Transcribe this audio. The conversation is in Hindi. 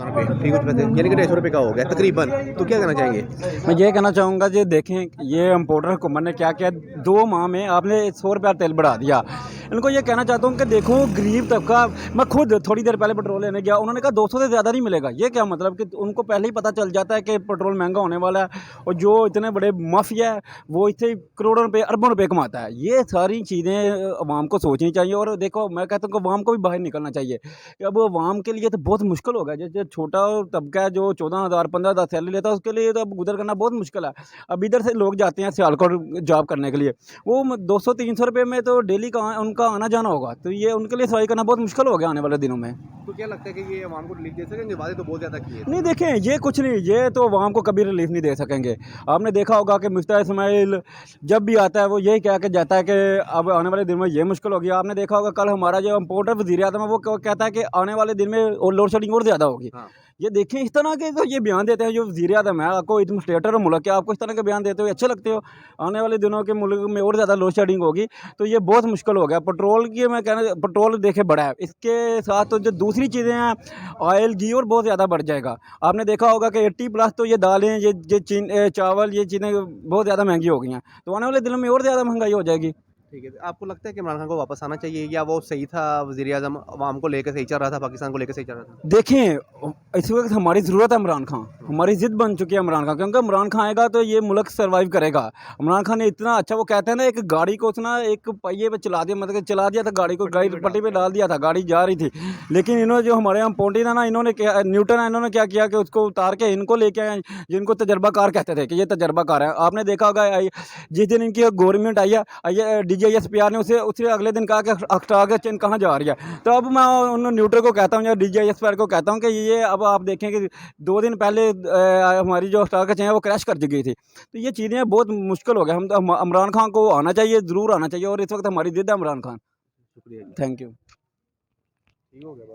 रुपये ठीक है, पैसे यानी कि 250 रुपये का हो गया तकरीबन। तो क्या कहना चाहेंगे? मैं ये कहना चाहूँगा जी, देखें ये इम्पोर्टर हुकूमत ने क्या किया, 2 माह में आपने 100 रुपया तेल बढ़ा दिया। इनको ये कहना चाहता हूँ कि देखो गरीब तबका, मैं खुद थोड़ी देर पहले पेट्रोल लेने गया, उन्होंने कहा 200 से ज़्यादा नहीं मिलेगा। ये क्या मतलब कि उनको पहले ही पता चल जाता है कि पेट्रोल महंगा होने वाला है, और जो इतने बड़े माफिया है वो इससे करोड़ों रुपए अरबों रुपए कमाता है। ये सारी चीज़ें अवाम को सोचनी चाहिए। और देखो मैं कहता हूँ कि अवाम को भी बाहर निकलना चाहिए कि अब अवाम के लिए तो बहुत मुश्किल हो गया। जैसे छोटा तबका है जो 14,000 15,000 सैलरी लेता है, उसके लिए तो अब गुजर करना बहुत मुश्किल है। अब इधर से लोग जाते हैं सियालकोट जॉब करने के लिए, वो 200-300 रुपये में तो डेली का उनका आना जाना होगा, तो ये उनके लिए सर्वाइव करना बहुत मुश्किल हो गया आने वाले दिनों में। तो क्या लगता है कि ये आवाम को रिलीफ दे सकेंगे? वादे तो बहुत ज़्यादा किए थे। नहीं देखें, ये कुछ नहीं, ये तो अवाम को कभी रिलीफ नहीं दे सकेंगे। आपने देखा होगा कि मिफ्ता इस्माइल जब भी आता है वो यही कह के जाता है कि अब आने वाले दिन में ये मुश्किल होगी। आपने देखा होगा कल हमारा जो इम्पोर्टर वज़ीर आज़म है वो कहता है कि आने वाले दिन में और लोड शेडिंग और ज़्यादा होगी। हाँ। ये देखें, इस तरह के तो ये बयान देते हैं जो वज़ीर आज़म है, आपको एडमिनिस्ट्रेटर और मुल्क के, आपको इस तरह के बयान देते हुए अच्छे लगते हो। आने वाले दिनों के मुल्क में और ज़्यादा लोड शेडिंग होगी, तो ये बहुत मुश्किल हो गया। पेट्रोल की मैं कहना, पेट्रोल देखे बढ़ा है, इसके साथ तो जो दूसरी चीज़ें हैं, ऑयल घी और बहुत ज़्यादा बढ़ जाएगा। आपने देखा होगा कि 80 प्लस तो ये दालें, ये चावल, ये चीज़ें बहुत ज़्यादा महंगी हो गई हैं, तो आने वाले दिनों में और ज़्यादा महंगाई हो जाएगी। ठीक है, तो आपको लगता है कि इमरान खान को वापस आना चाहिए, या वो सही था, वज़ीर आज़म अवाम को लेकर सही चल रहा था, पाकिस्तान को लेकर सही चल रहा था? देखें, इस वक्त हमारी ज़रूरत है इमरान खान, हमारी ज़िद बन चुकी है इमरान खान, क्योंकि इमरान खान आएगा तो ये मुल्क सर्वाइव करेगा। इमरान खान ने इतना अच्छा, वो कहते हैं ना, एक गाड़ी को उसने एक पहिए पे चला दिया, मतलब कि चला दिया था गाड़ी को, गाड़ी पट्टी पे डाल दिया था, गाड़ी जा रही थी। लेकिन इन्होंने जो हमारे यहाँ पौंटी था ना, इन्होंने क्या, न्यूटन है, इन्होंने क्या किया कि उसको उतार के इनको लेके आए, जिनको तजर्बाकार कहते थे कि ये तजर्बाकार है। आपने देखा होगा जिस दिन इनकी गवर्नमेंट आई है, DGISPR ने उसे अगले दिन कहा कि अख्तार का चेन कहाँ जा रही है। तो अब मैं उन न्यूट्रल को कहता हूँ या DGISPR को कहता हूँ कि ये अब आप देखें कि 2 दिन पहले हमारी जो अख्तार का चेन है वो क्रैश कर दी गई थी। तो ये चीज़ें बहुत मुश्किल हो गया। हम तो इमरान खान को आना चाहिए, ज़रूर आना चाहिए, और इस वक्त हमारी ज़िद है इमरान खान। शुक्रिया जी। Thank you. ठीक हो गया।